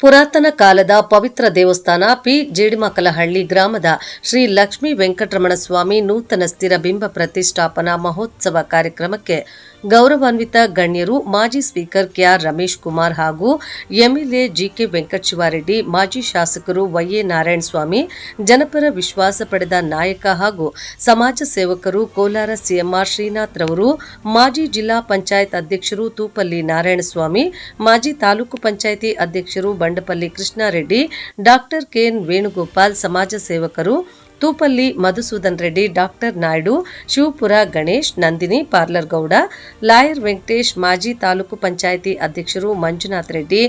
ಪುರಾತನ ಕಾಲದ ಪವಿತ್ರ ದೇವಸ್ಥಾನ ಪಿ ಜೇಡಿಮಕಲಹಳ್ಳಿ ಗ್ರಾಮದ ಶ್ರೀ ಲಕ್ಷ್ಮೀ ವೆಂಕಟರಮಣ ಸ್ವಾಮಿ ನೂತನ ಸ್ಥಿರ ಬಿಂಬ ಪ್ರತಿಷ್ಠಾಪನಾ ಮಹೋತ್ಸವ ಕಾರ್ಯಕ್ರಮಕ್ಕೆ ಗೌರವಾನ್ವಿತ ಗಣ್ಯರು ಮಾಜಿ ಸ್ಪೀಕರ್ ಕೆಆರ್ ರಮೇಶ್ ಕುಮಾರ್ ಹಾಗೂ ಎಂಎಲ್ಎ ಜಿಕೆ ವೆಂಕಟಶಿವಾರೆಡ್ಡಿ, ಮಾಜಿ ಶಾಸಕರು ವೈಎ ನಾರಾಯಣಸ್ವಾಮಿ, ಜನಪರ ವಿಶ್ವಾಸ ಪಡೆದ ನಾಯಕ ಹಾಗೂ ಸಮಾಜ ಸೇವಕರು ಕೋಲಾರ ಸಿಎಂಆರ್ ಶ್ರೀನಾಥ್ ರವರು, ಮಾಜಿ ಜಿಲ್ಲಾ ಪಂಚಾಯತ್ ಅಧ್ಯಕ್ಷರು ತೂಪಲ್ಲಿ ನಾರಾಯಣಸ್ವಾಮಿ, ಮಾಜಿ ತಾಲೂಕು ಪಂಚಾಯಿತಿ ಅಧ್ಯಕ್ಷರು ಬಂಡಪಲ್ಲಿ ಕೃಷ್ಣಾರೆಡ್ಡಿ, ಡಾಕ್ಟರ್ ಕೆಎನ್ ವೇಣುಗೋಪಾಲ್, ಸಮಾಜ ಸೇವಕರು Thoopalli Madhusudan Reddy, doctor Naidu, Shivapura Ganesh, Nandini, parlour Gowda, lawyer Venkatesh, ಮಾಜಿ ತಾಲೂಕು ಪಂಚಾಯಿತಿ ಅಧ್ಯಕ್ಷರು ಮಂಜುನಾಥ್ ರೆಡ್ಡಿ,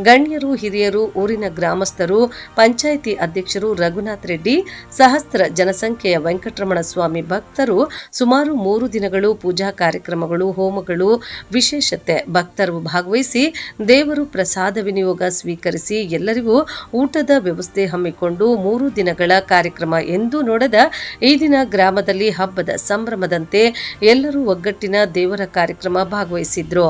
ಗಣ್ಯರು, ಹಿರಿಯರು, ಊರಿನ ಗ್ರಾಮಸ್ಥರು, ಪಂಚಾಯಿತಿ ಅಧ್ಯಕ್ಷರು ರಘುನಾಥ್ ರೆಡ್ಡಿ, ಸಹಸ್ರ ಜನಸಂಖ್ಯೆಯ ವೆಂಕಟರಮಣ ಸ್ವಾಮಿ ಭಕ್ತರು ಸುಮಾರು 3 ದಿನಗಳು ಪೂಜಾ ಕಾರ್ಯಕ್ರಮಗಳು, ಹೋಮಗಳು, ವಿಶೇಷತೆ ಭಕ್ತರು ಭಾಗವಹಿಸಿ ದೇವರು ಪ್ರಸಾದ ವಿನಿಯೋಗ ಸ್ವೀಕರಿಸಿ ಎಲ್ಲರಿಗೂ ಊಟದ ವ್ಯವಸ್ಥೆ ಹಮ್ಮಿಕೊಂಡು 3 ದಿನಗಳ ಕಾರ್ಯಕ್ರಮ ಎಂದು ನೋಡದ ಈ ದಿನ ಗ್ರಾಮದಲ್ಲಿ ಹಬ್ಬದ ಸಂಭ್ರಮದಂತೆ ಎಲ್ಲರೂ ಒಗ್ಗಟ್ಟಿನ ದೇವರ ಕಾರ್ಯಕ್ರಮ ಭಾಗವಹಿಸಿದ್ರು.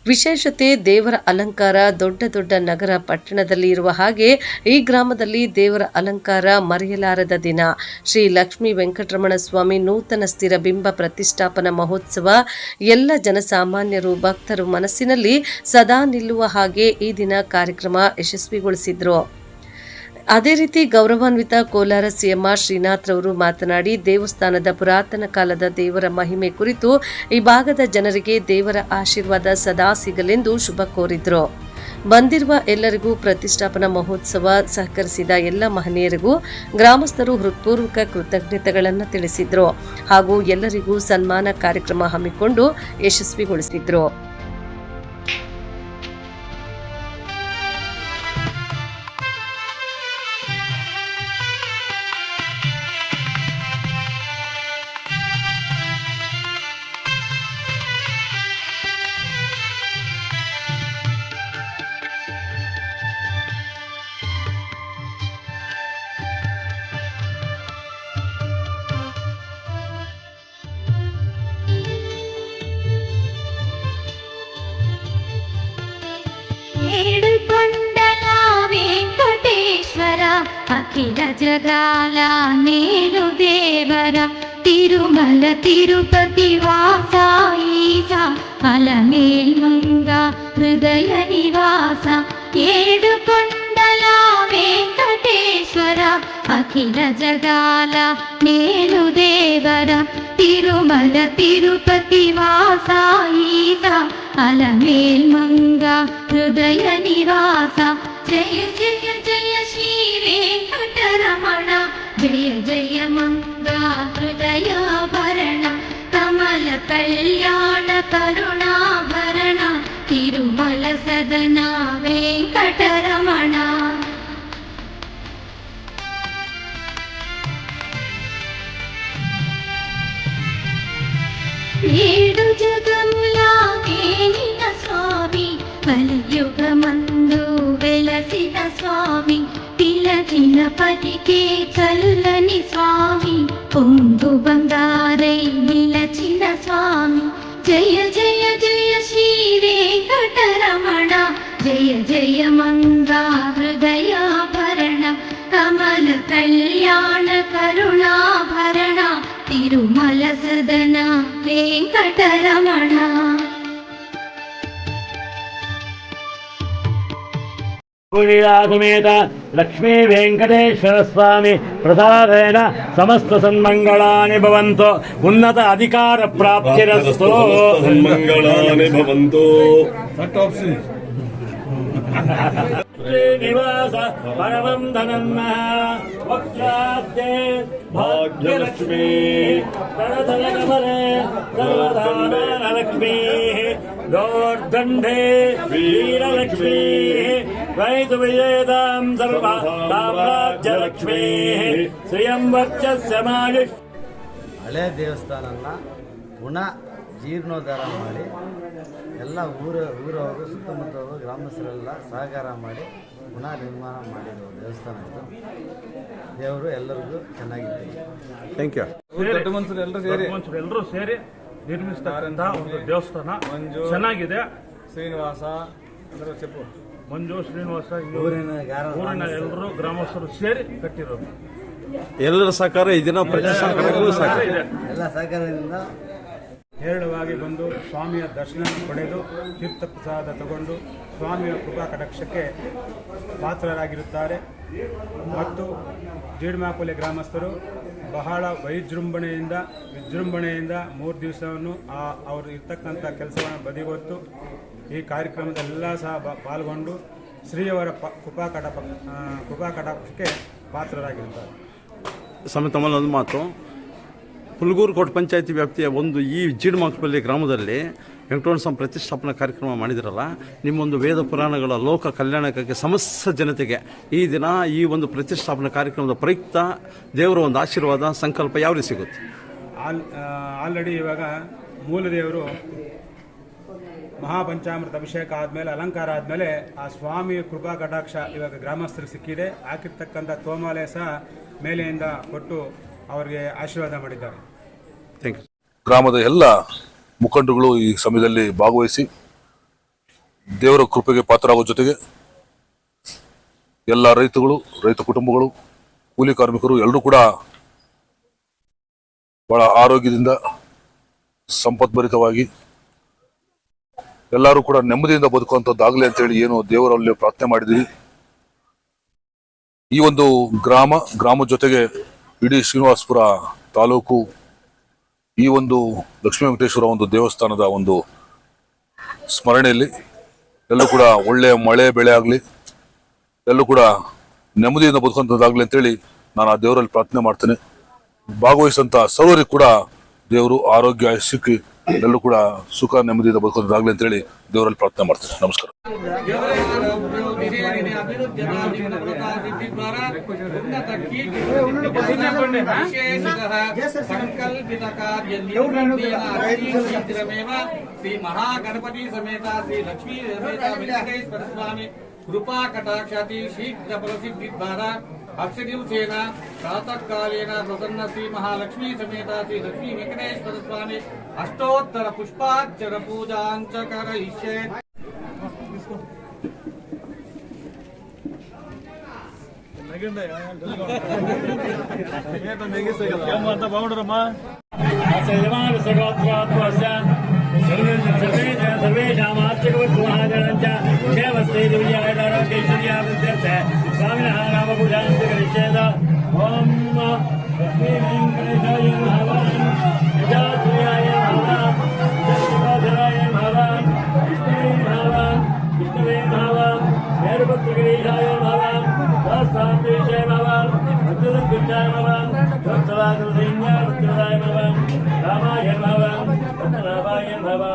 ವಿಶೇಷತೆ ದೇವರ ಅಲಂಕಾರ ದೊಡ್ಡ ದೊಡ್ಡ ನಗರ ಪಟ್ಟಣದಲ್ಲಿ ಇರುವ ಹಾಗೆ ಈ ಗ್ರಾಮದಲ್ಲಿ ದೇವರ ಅಲಂಕಾರ ಮರೆಯಲಾರದ ದಿನ. ಶ್ರೀ ಲಕ್ಷ್ಮೀ ವೆಂಕಟರಮಣ ಸ್ವಾಮಿ ನೂತನ ಸ್ಥಿರ ಬಿಂಬ ಪ್ರತಿಷ್ಠಾಪನಾ ಮಹೋತ್ಸವ ಎಲ್ಲ ಜನಸಾಮಾನ್ಯರು ಭಕ್ತರು ಮನಸ್ಸಿನಲ್ಲಿ ಸದಾ ನಿಲ್ಲುವ ಹಾಗೆ ಈ ದಿನ ಕಾರ್ಯಕ್ರಮ ಯಶಸ್ವಿಗೊಳಿಸಿದ್ರು. ಅದೇ ರೀತಿ ಗೌರವಾನ್ವಿತ ಕೋಲಾರ ಸಿಎಂಆರ್ ಶ್ರೀನಾಥ್ ರವರು ಮಾತನಾಡಿ ದೇವಸ್ಥಾನದ ಪುರಾತನ ಕಾಲದ ದೇವರ ಮಹಿಮೆ ಕುರಿತು ಈ ಭಾಗದ ಜನರಿಗೆ ದೇವರ ಆಶೀರ್ವಾದ ಸದಾ ಸಿಗಲೆಂದು ಶುಭ ಕೋರಿದ್ರು. ಬಂದಿರುವ ಎಲ್ಲರಿಗೂ ಪ್ರತಿಷ್ಠಾಪನಾ ಮಹೋತ್ಸವ ಸಹಕರಿಸಿದ ಎಲ್ಲ ಮಹನೀಯರಿಗೂ ಗ್ರಾಮಸ್ಥರು ಹೃತ್ಪೂರ್ವಕ ಕೃತಜ್ಞತೆಗಳನ್ನು ತಿಳಿಸಿದ್ರು ಹಾಗೂ ಎಲ್ಲರಿಗೂ ಸನ್ಮಾನ ಕಾರ್ಯಕ್ರಮ ಹಮ್ಮಿಕೊಂಡು ಯಶಸ್ವಿಗೊಳಿಸಿದ್ರು. ವೆಂಕಟೇಶ್ವರ ಅಖಿಲ ಜಗಾಲ ನೇಲು ದೇವರ ತಿರುಮಲ ತಿರುಪತಿ ವಾಸ ಈಶ ಅಲಮೇಲ್ಮಂಗ ಹೃದಯ ನಿವಾಸ ಏಳು ಕೊಂಡಲ ವೆಂಕಟೇಶ್ವರ ಅಖಿಲ ಜಗಾಲ ನೇಲು ದೇವರ ತಿರುಮಲ ತಿರುಪತಿ ವಾಸ ಈಶ ಅಲಮೇಲ್ಮಂಗ ಹೃದಯ ನಿವಾಸ ಜಯ ಜಯ ಜಯ ಶ್ರೀ ವೆಂಕಟರಮಣ ಜಯ ಜಯ ಮಂಗ ಹೃದಯಾಭರಣ ಕಮಲ ಕಲ್ಯಾಣ ಕರುಣಾಭರಣ ತಿರುಮಲ ಸದನ ವೆಂಕಟರಮಣ. ಏಳು ಜಗಮುಲ ಮೇಲಿನ ಸ್ವಾಮಿ ಕಲಿಯುಗ ಮಂದು ಬೆಳಸಿದ ಸ್ವಾಮಿ ತಿಲಕಿನ ಪದಿಗೆ ಚಲ್ಲನಿ ಸ್ವಾಮಿ ಪೊಂದು ಬಂಗಾರೈ ನಿಲಚಿನ ಸ್ವಾಮಿ ಜಯ ಜಯ ಜಯ ಶ್ರೀ ವೆಂಕಟರಮಣ ಜಯ ಜಯ ಮಂಗ ಹೃದಯಾಭರಣ ಕಮಲ ಕಲ್ಯಾಣ ಕರುಣಾಭರಣ ತಿರುಮಲ ಸದನ ವೆಂಕಟರಮಣ. ಸಮೇತ ಲಕ್ಷ್ಮೀ ವೆಂಕಟೇಶ್ವರ ಸ್ವಾಮಿ ಪ್ರಸಾದೇನ ಸಮಸ್ತ ಸನ್ಮಂಗಳಾನಿ ಭವಂತು ಉನ್ನತ ಅಧಿಕಾರ ಪ್ರಾಪ್ತಿರಸ್ತು ಸನ್ಮಂಗಳಾನಿ ಭವಂತು. ಶ್ರೀನಿವಾಸ ಪರಮಂ ಧನನ್ನ ವಕ್ರಾಬ್ಧೆ ಭಾಗ್ಯಲಕ್ಷ್ಮೀ ಪ್ರಣತನ ಕಮಲೆ ಸರ್ವಧಾನ ಲಕ್ಷ್ಮೀ ಗೌರ್ದಂಡೇ ವೀರಲಕ್ಷ್ಮೀ ವೈದು ವಿಜೇತಾಂ ಸರ್ವ ಸಾಮ್ರಾಜ್ಯಲಕ್ಷ್ಮೀ ಶ್ರಿಯಂ ವರ್ಚಸ್ಯ ಮಾಯುಷ್. ಹಳೆ ದೇವಸ್ಥಾನನ ಪುನಃ ಜೀರ್ಣೋದ್ಧಾರ ಮಾಡಿ ಎಲ್ಲ ಊರವರು ಸುತ್ತಮುತ್ತವರು ಗ್ರಾಮಸ್ಥರೆಲ್ಲ ಸಹಕಾರ ಮಾಡಿ ಪುನಃ ನಿರ್ಮಾಣ ಮಾಡಿರೋ ದೇವಸ್ಥಾನ ಇದು. ದೇವರು ಎಲ್ಲರಿಗೂ ಚೆನ್ನಾಗಿದ್ದೀವಿ. Thank you. ದೊಡ್ಡ ಮನುಷ್ಯರು ಎಲ್ಲರೂ ಸೇರಿ ನಿರ್ಮಿಸಿದಂತಹ ಒಂದು ದೇವಸ್ಥಾನ ಚೆನ್ನಾಗಿದೆ. ಶ್ರೀನಿವಾಸ ಅಂದ್ರೆ చెప్పు ಮಂಜು ಶ್ರೀನಿವಾಸ ಊರಿನ ಊರಿನ ಎಲ್ಲರೂ ಗ್ರಾಮಸ್ಥರು ಸೇರಿ ಕಟ್ಟಿರೋದು. ಎಲ್ಲರ ಸಹಕಾರ ಈ ದಿನ ಪ್ರತಿಷ್ಠಾಪನೆಗೂ ಸಹಕಾರ ಇದೆ. ಎಲ್ಲ ಸಹಕಾರದಿಂದ ಹೇರಳವಾಗಿ ಬಂದು ಸ್ವಾಮಿಯ ದರ್ಶನ ಪಡೆದು ತೀರ್ಥ ಪ್ರಸಾದ ತಗೊಂಡು ಸ್ವಾಮಿಯ ಕೃಪಾ ಕಟಾಕ್ಷಕ್ಕೆ ಪಾತ್ರರಾಗಿರುತ್ತಾರೆ. ಮತ್ತು ಜೀಡ್ಮಾಕೊಲೆ ಗ್ರಾಮಸ್ಥರು ಬಹಳ ವಿಜೃಂಭಣೆಯಿಂದ 3 ದಿವಸವನ್ನು ಅವರು ಇರ್ತಕ್ಕಂಥ ಕೆಲಸವನ್ನು ಬದಿಗೊತ್ತು ಈ ಕಾರ್ಯಕ್ರಮದೆಲ್ಲ ಸಹ ಪಾಲ್ಗೊಂಡು ಶ್ರೀಯವರ ಕೃಪಾ ಕಟಾಕ್ಷಕ್ಕೆ ಪಾತ್ರರಾಗಿರುತ್ತಾರೆ. ಸ್ವಾಮಿ, ತಮ್ಮಲ್ಲಿ ಒಂದು ಮಾತು. ಹುಲ್ಗೂರು ಕೋಟ್ ಪಂಚಾಯತಿ ವ್ಯಾಪ್ತಿಯ ಒಂದು ಈ ಜೀಡ್ಮಾಕೊಲೆ ಗ್ರಾಮದಲ್ಲಿ ವೆಂಕಟರಮಣ ಸ್ವಾಮಿ ಪ್ರತಿಷ್ಠಾಪನಾ ಕಾರ್ಯಕ್ರಮ ಮಾಡಿದಿರಲ್ಲ, ನಿಮ್ಮೊಂದು ವೇದ ಪುರಾಣಗಳ ಲೋಕ ಕಲ್ಯಾಣಕ್ಕಾಗಿ ಸಮಸ್ತ ಜನತೆಗೆ ಈ ದಿನ ಈ ಒಂದು ಪ್ರತಿಷ್ಠಾಪನಾ ಕಾರ್ಯಕ್ರಮದ ಪ್ರಯುಕ್ತ ದೇವರ ಒಂದು ಆಶೀರ್ವಾದ ಸಂಕಲ್ಪ ಯಾವ ರೀತಿ ಸಿಗುತ್ತೆ? ಆಲ್ರೆಡಿ ಇವಾಗ ಮೂಲ ದೇವರು ಮಹಾಪಂಚಾಮೃತ ಅಭಿಷೇಕ ಆದಮೇಲೆ ಅಲಂಕಾರ ಆದಮೇಲೆ ಆ ಸ್ವಾಮಿಯ ಕೃಪಾ ಕಟಾಕ್ಷ ಇವಾಗ ಗ್ರಾಮಸ್ಥರಿಗೆ ಸಿಕ್ಕಿದೆ. ಹಾಕಿರ್ತಕ್ಕಂಥ ತೋಮಾಲೆ ಸಹ ಮೇಲೆಯಿಂದ ಕೊಟ್ಟು ಅವರಿಗೆ ಆಶೀರ್ವಾದ ಮಾಡಿದ್ದಾರೆ. Thank you. ಗ್ರಾಮದ ಎಲ್ಲ ಮುಖಂಡರುಗಳು ಈ ಸಮಯದಲ್ಲಿ ಭಾಗವಹಿಸಿ ದೇವರ ಕೃಪೆಗೆ ಪಾತ್ರರಾಗುವ ಜೊತೆಗೆ ಎಲ್ಲ ರೈತ ಕುಟುಂಬಗಳು, ಕೂಲಿ ಕಾರ್ಮಿಕರು ಎಲ್ಲರೂ ಕೂಡ ಬಹಳ ಆರೋಗ್ಯದಿಂದ ಸಂಪದ್ಭರಿತವಾಗಿ ಎಲ್ಲರೂ ಕೂಡ ನೆಮ್ಮದಿಯಿಂದ ಬದುಕುವಂಥದ್ದಾಗಲಿ ಅಂತೇಳಿ ಏನು ದೇವರಲ್ಲಿ ಪ್ರಾರ್ಥನೆ ಮಾಡಿದ್ದೀವಿ. ಈ ಒಂದು ಗ್ರಾಮ ಜೊತೆಗೆ ಇಡೀ ಶ್ರೀನಿವಾಸಪುರ ತಾಲೂಕು ಈ ಒಂದು ಲಕ್ಷ್ಮೀ ವೆಂಕಟೇಶ್ವರ ಒಂದು ದೇವಸ್ಥಾನದ ಒಂದು ಸ್ಮರಣೆಯಲ್ಲಿ ಎಲ್ಲೂ ಕೂಡ ಒಳ್ಳೆಯ ಮಳೆ ಬೆಳೆ ಆಗಲಿ, ಎಲ್ಲೂ ಕೂಡ ನೆಮ್ಮದಿಯಿಂದ ಬದುಕುವಂಥದ್ದಾಗಲಿ ಅಂತೇಳಿ ನಾನು ಆ ದೇವರಲ್ಲಿ ಪ್ರಾರ್ಥನೆ ಮಾಡ್ತೇನೆ. ಭಾಗವಹಿಸಿದಂಥ ಸರ್ವರಿಗೂ ಕೂಡ ದೇವರು ಆರೋಗ್ಯ ಸಿಕ್ಕಿ ಎಲ್ಲರೂ ಕೂಡ ಸುಖ ನೆಮ್ಮದಿಯಿಂದ ಬದುಕುವಂಥದ್ದಾಗಲಿ ಅಂತೇಳಿ ದೇವರಲ್ಲಿ ಪ್ರಾರ್ಥನೆ ಮಾಡ್ತೇನೆ. ನಮಸ್ಕಾರ. ಶ್ರೀ ಮಹಾಗಣಪತಿ ಸಮೇತ ಶ್ರೀ ಲಕ್ಷ್ಮೀ ಸಮೇತ ವೆಂಕಟೇಶ್ವರ ಸ್ವಾಮಿ ಕೃಪಾ ಕಟಾಕ್ಷಾತಿ ಶೀಘ್ರ ಫಲಸಿದ್ಧಿ ದ್ವಾರ ಅಕ್ಷದಿವಸೇನ ಪ್ರಾತಃ ಕಾಲೇನ ಪ್ರಸನ್ನ ಶ್ರೀ ಮಹಾಲಕ್ಷ್ಮೀ ಸಮೇತ ಶ್ರೀ ಲಕ್ಷ್ಮೀ ವೆಂಕಟೇಶ್ವರ ಸ್ವಾಮಿ ಅಷ್ಟೋತ್ತರ ಪುಷ್ಪಾರ್ಚನ ಪೂಜಾಂಚ ಕರಯಿಷ್ಯೆ. स्वामिनः नाम पूजान्ति करिष्येत. ओम लक्ष्मी वेंकटेशाय नमः, विजयाय नमः, जगन्नाथाय नमः, विष्णुवे नमः, वीरभद्रगिरीशाय नमः, सहस्रांतेशाय नमः, भक्तजनकृत्याय नमः, भक्तराजसैन्याय नमः, रामाय नमः, पद्मनाभाय नमः,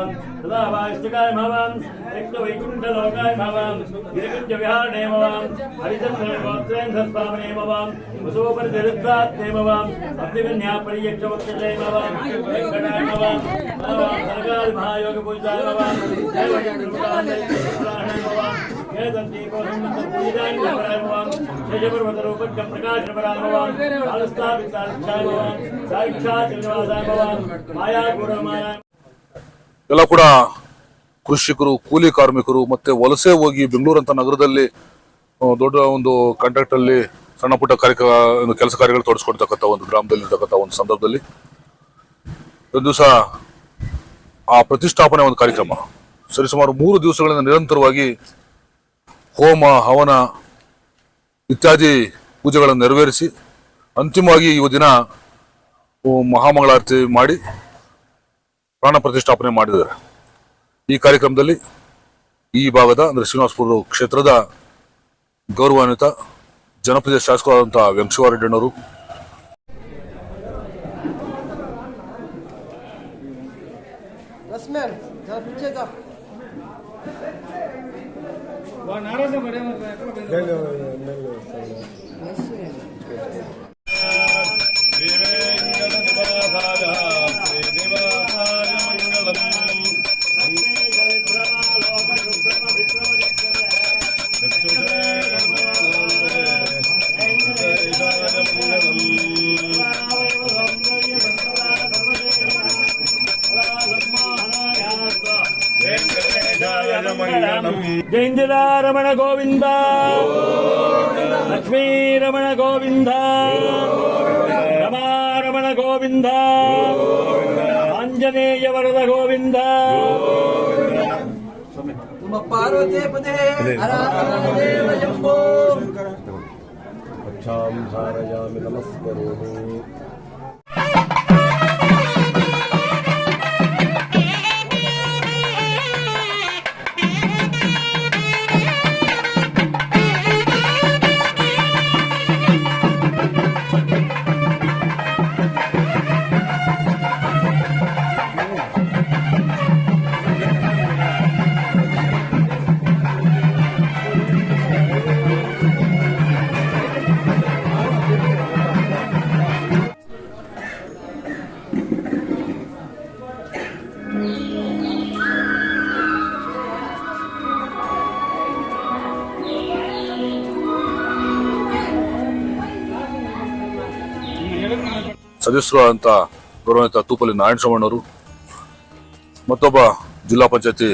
सदाभाष्टकाय नमः, वैकुंठलोकाय नमः, गिरिकुंजविहारिणे नमः, हरिचन्द्रगोत्रेन्द्रस्वामिने नमः, वसुपरिधरिद्रात्रे नमः, अग्निकन्यापरियक्षवक्षसे नमः, वेङ्कटाय नमः, सरकारमहायोगपूजिताय नमः, दैवयज्ञपुराणाय नमः, वेददीपोसंपूजिताय नमः, शेषपर्वतरूपज्ञप्रकाशनपराय नमः, कालस्थापिताय नमः, साक्षात् श्रीनिवासाय नमः, मायागुणमाय. ಎಲ್ಲ ಕೂಡ ಕೃಷಿಕರು, ಕೂಲಿ ಕಾರ್ಮಿಕರು ಮತ್ತೆ ವಲಸೆ ಹೋಗಿ ಬೆಂಗಳೂರಂತ ನಗರದಲ್ಲಿ ದೊಡ್ಡ ಒಂದು ಕಾಂಟ್ರಾಕ್ಟ್ ಅಲ್ಲಿ ಸಣ್ಣ ಪುಟ್ಟ ಕೆಲಸ ಕಾರ್ಯಗಳು ತೊಡಸ್ಕೊಳ್ತಕ್ಕಂಥ ಒಂದು ಗ್ರಾಮದಲ್ಲಿ ಇರ್ತಕ್ಕಂಥ ಒಂದು ಸಂದರ್ಭದಲ್ಲಿ ಒಂದು ದಿವಸ ಆ ಪ್ರತಿಷ್ಠಾಪನೆ ಒಂದು ಕಾರ್ಯಕ್ರಮ ಸರಿಸುಮಾರು 3 ದಿವಸಗಳಿಂದ ನಿರಂತರವಾಗಿ ಹೋಮ ಹವನ ಇತ್ಯಾದಿ ಪೂಜೆಗಳನ್ನು ನೆರವೇರಿಸಿ ಅಂತಿಮವಾಗಿ ಈ ದಿನ ಮಹಾಮಂಗಳಾರತಿ ಮಾಡಿ ಪ್ರಾಣ ಪ್ರತಿಷ್ಠಾಪನೆ ಮಾಡಿದ್ದಾರೆ. ಈ ಕಾರ್ಯಕ್ರಮದಲ್ಲಿ ಈ ಭಾಗದ ಅಂದ್ರೆ ಶ್ರೀನಿವಾಸಪುರ ಕ್ಷೇತ್ರದ ಗೌರವಾನ್ವಿತ ಜನಪ್ರಿಯ ಶಾಸಕರಾದಂತಹ ವೆಂಕಟೇಶ್ವರರೆಡ್ಡಿಯವರು, ಮಂಗಳಂ ಜೈಂದಿರಾರಮಣ ಗೋವಿಂದ ಲಕ್ಷ್ಮೀರಮಣ ಗೋವಿಂದ ರಮಾರಮಣ ಗೋವಿಂದ ಆಂಜನೇಯ ವರದ ಗೋವಿಂದ ಸದಸ್ಯರು ಅಂತ ಗೌರವಾನ್ವಿತ ತೂಪಲ್ಲಿ ನಾರಾಯಣ ಶ್ರವಣ್ಣವರು, ಮತ್ತೊಬ್ಬ ಜಿಲ್ಲಾ ಪಂಚಾಯತಿ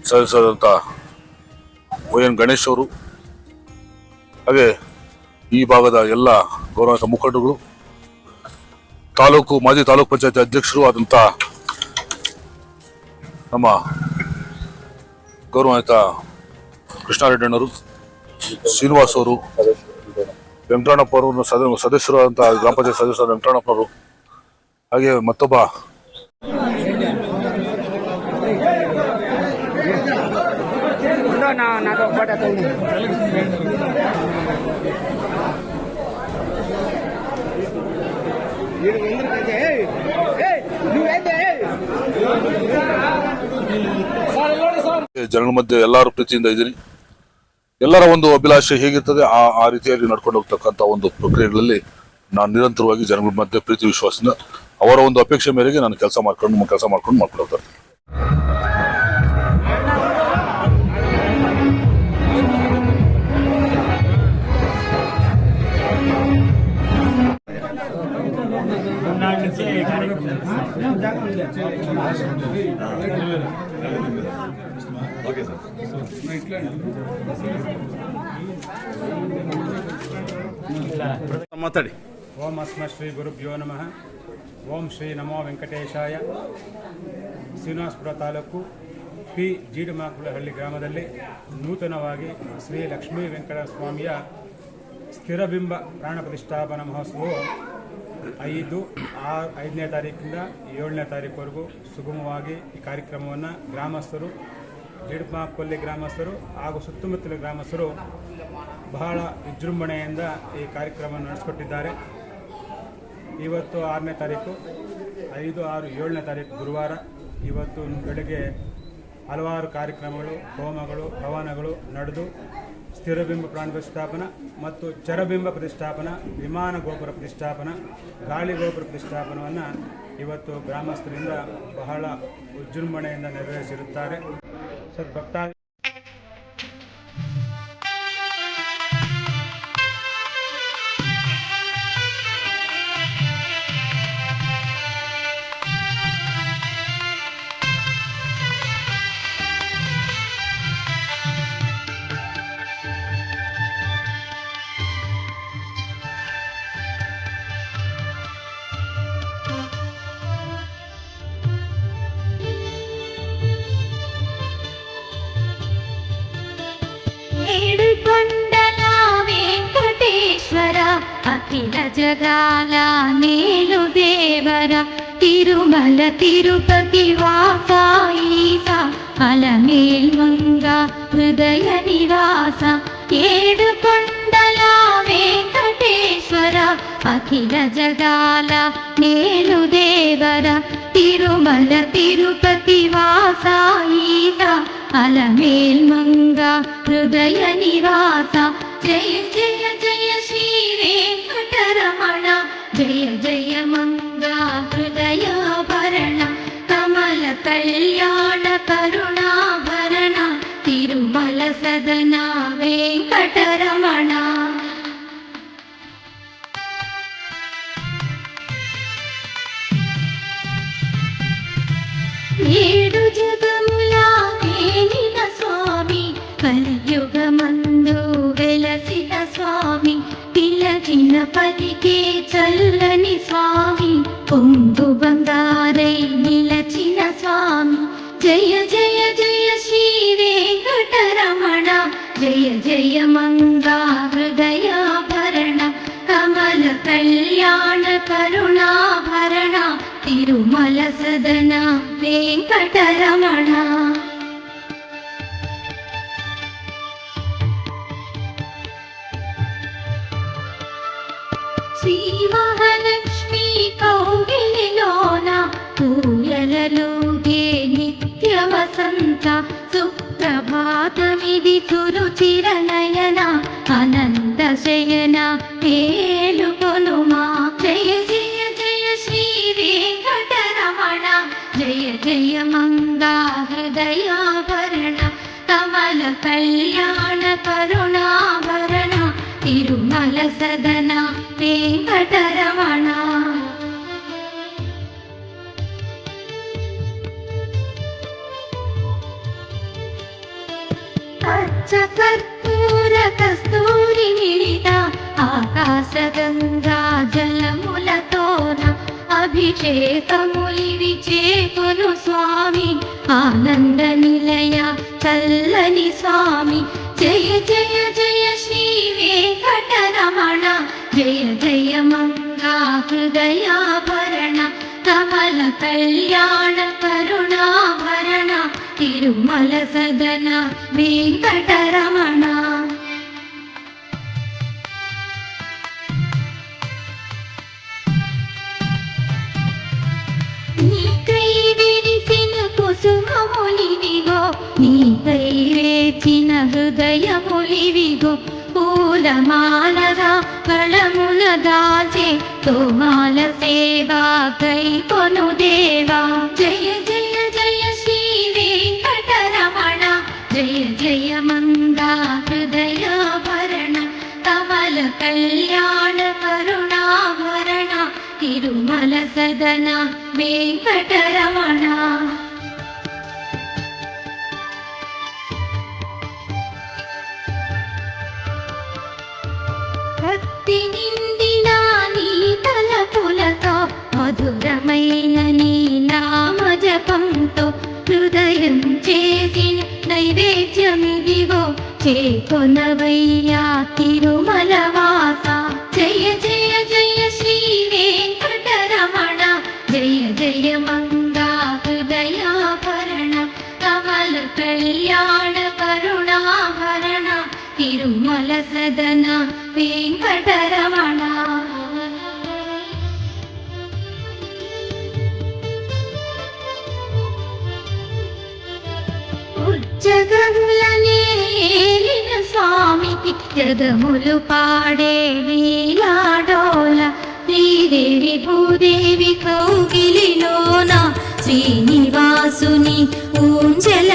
ಸದಸ್ಯರಾದಂಥ ವೈಎನ್ ಗಣೇಶ್ ಅವರು, ಹಾಗೆ ಈ ಭಾಗದ ಎಲ್ಲ ಗೌರವಾನ್ವಿತ ಮುಖಂಡರುಗಳು, ಮಾಜಿ ತಾಲೂಕು ಪಂಚಾಯತಿ ಅಧ್ಯಕ್ಷರು ಆದಂಥ ನಮ್ಮ ಗೌರವಾನ್ವಿತ ಕೃಷ್ಣಾರೆಡ್ಡಣ್ಣವರು, ಶ್ರೀನಿವಾಸ್ ಅವರು, ವೆಂಕಟಣ್ಣಪ್ಪ ಅವರು, ಸದಸ್ಯರು ಅಂತ ಗ್ರಾಮ ಪಂಚಾಯತ್ ಸದಸ್ಯರು ವೆಂಕಟಣ್ಣಪ್ಪನವರು, ಹಾಗೆ ಮತ್ತೊಬ್ಬ ಜನಗಳ ಮಧ್ಯೆ ಎಲ್ಲರೂ ಪ್ರೀತಿಯಿಂದ ಇದ್ದೀರಿ. ಎಲ್ಲರ ಒಂದು ಅಭಿಲಾಷೆ ಹೇಗಿರ್ತದೆ ಆ ರೀತಿಯಾಗಿ ನಡ್ಕೊಂಡು ಹೋಗ್ತಕ್ಕಂಥ ಒಂದು ಪ್ರಕ್ರಿಯೆಗಳಲ್ಲಿ ನಾನು ನಿರಂತರವಾಗಿ ಜನಗಳ ಮಧ್ಯೆ ಪ್ರೀತಿ ವಿಶ್ವಾಸದಿಂದ ಅವರ ಒಂದು ಅಪೇಕ್ಷೆ ಮೇರೆಗೆ ನಾನು ಕೆಲಸ ಮಾಡ್ಕೊಂಡು ಹೋಗ್ತಾರೆ. ಮಾತಾಡಿ. ಓಂ ಅಸ್ಮತ್ ಶ್ರೀ ಗುರುಭ್ಯೋ ನಮಃ. ಓಂ ಶ್ರೀ ನಮೋ ವೆಂಕಟೇಶಾಯ. ಶ್ರೀನಿವಾಸಪುರ ತಾಲೂಕು ಪಿ ಜೀಡಿಮಾಕುಳಹಳ್ಳಿ ಗ್ರಾಮದಲ್ಲಿ ನೂತನವಾಗಿ ಶ್ರೀ ಲಕ್ಷ್ಮೀ ವೆಂಕಟ ಸ್ವಾಮಿಯ ಸ್ಥಿರಬಿಂಬ ಪ್ರಾಣ ಪ್ರತಿಷ್ಠಾಪನಾ ಮಹೋತ್ಸವವು 5ನೇ ತಾರೀಕಿಂದ 7ನೇ ತಾರೀಕುವರೆಗೂ ಸುಗಮವಾಗಿ ಈ ಕಾರ್ಯಕ್ರಮವನ್ನು ಗ್ರಾಮಸ್ಥರು, ಜೀಡಿಮಾಕುಳಹಳ್ಳಿ ಗ್ರಾಮಸ್ಥರು ಹಾಗೂ ಸುತ್ತಮುತ್ತಲ ಗ್ರಾಮಸ್ಥರು ಬಹಳ ವಿಜೃಂಭಣೆಯಿಂದ ಈ ಕಾರ್ಯಕ್ರಮ ನಡೆಸಿಕೊಟ್ಟಿದ್ದಾರೆ. ಇವತ್ತು 6ನೇ ತಾರೀಕು, 5, 6, 7ನೇ ತಾರೀಕು ಗುರುವಾರ. ಇವತ್ತು ಬೆಳಗ್ಗೆ ಹಲವಾರು ಕಾರ್ಯಕ್ರಮಗಳು, ಹೋಮಗಳು, ಹವನಗಳು ನಡೆದು ಸ್ಥಿರಬಿಂಬ ಪ್ರಾಣ ಪ್ರತಿಷ್ಠಾಪನಾ ಮತ್ತು ಚರಬಿಂಬ ಪ್ರತಿಷ್ಠಾಪನಾ, ವಿಮಾನ ಗೋಪುರ ಪ್ರತಿಷ್ಠಾಪನಾ, ಗಾಳಿ ಗೋಪುರ ಪ್ರತಿಷ್ಠಾಪನವನ್ನು ಇವತ್ತು ಗ್ರಾಮಸ್ಥರಿಂದ ಬಹಳ ವಿಜೃಂಭಣೆಯಿಂದ ನೆರವೇರಿಸಿರುತ್ತಾರೆ. ಭಕ್ತ ఏడుకొండల వెంకటేశ్వర అఖిల జగాల నేలు దేవర తిరుమల తిరుపతి వాస ఈస అలమేల్మంగ హృదయ నివాస. ఏడుకొండల వెంకటేశ్వర అఖిల జగాల నేలు దేవర తిరుమల తిరుపతి వాస ఈస అలమేల్మంగ హృదయ నివాస. జయ జయ జయ శ్రీ వెంకటరమణ, జయ జయ మంగ హృదయాభరణ, కమల కళ్యాణ కరుణాభరణ, తిరుమల సదన వెంకటరమణ. ఏడు జగముల ఏలిన స్వామి వచన పలికే చల్లని స్వామి, పొంగు బంగారై నిలచిన స్వామి. జయ జయ జయ శ్రీ వెంకటరమణ, జయ జయ మంగా హృదయాభరణ, కమల కళ్యాణ కరుణాభరణ, తిరుమల సదన వెంకటరమణ. శ్రీ మహాలక్ష్మి కౌగిలిలోన పూయలలోగే నిత్య వసంత, సుప్రభాతమిది సురుచిరనయన, అనంత శయన మేలుకొనుమా. జయ జయ జయ శ్రీ వెంకటరమణ, జయ జయ మంగా హృదయాభరణ, కమల కళ్యాణ కరుణాభరణ, తిరుమల సదన వెంకటరమణ. పచ్చ కర్పూర కస్తూరి నిలిత ఆకాశ గంగా జలములతోన, అభిషేకములివి చేకొను స్వామి, ఆనంద నిలయ చల్లని స్వామి. జయ జయ జయ శ్రీ వెంకటరమణ, జయ జయ మంగా హృదయాభరణ, కమల కళ్యాణ కరుణాభరణ, తిరుమల సదన వెంకటరమణ. నీకై విరిసిన కుసుమములివిగో, నీకై వేచిన హృదయములివిగో, పూలమాలగా కళముల దాచే తోమాల సేవా కై కొను దేవా. జయ జయ జయ శ్రీ వెంకటరమణ, జయ జయ మంగా హృదయాభరణ, కమల కళ్యాణ కరుణాభరణ, తిరుమల సదన వెంకటరమణ. భక్తి నిండిన నీ తలపులతో, మధురమైన నీ నామ జపంతో, హృదయం చేసిన నైవేద్యమిదిగో, చేకొనవయ్యా తిరుమల వాస. జయ జయ జయ శ్రీ వెంకటరమణ, జయ జయ మంగా హృదయాభరణ, కమల కళ్యాణ కరుణాభరణ, తిరుమల సదన వెంకటరమణ. ఉజ్జగములనే ఏలిన స్వామికి, జగములు పాడే లీలాడోల, శ్రీదేవి భూదేవి కౌగిలిలోన, శ్రీనివాసుని ఊంజల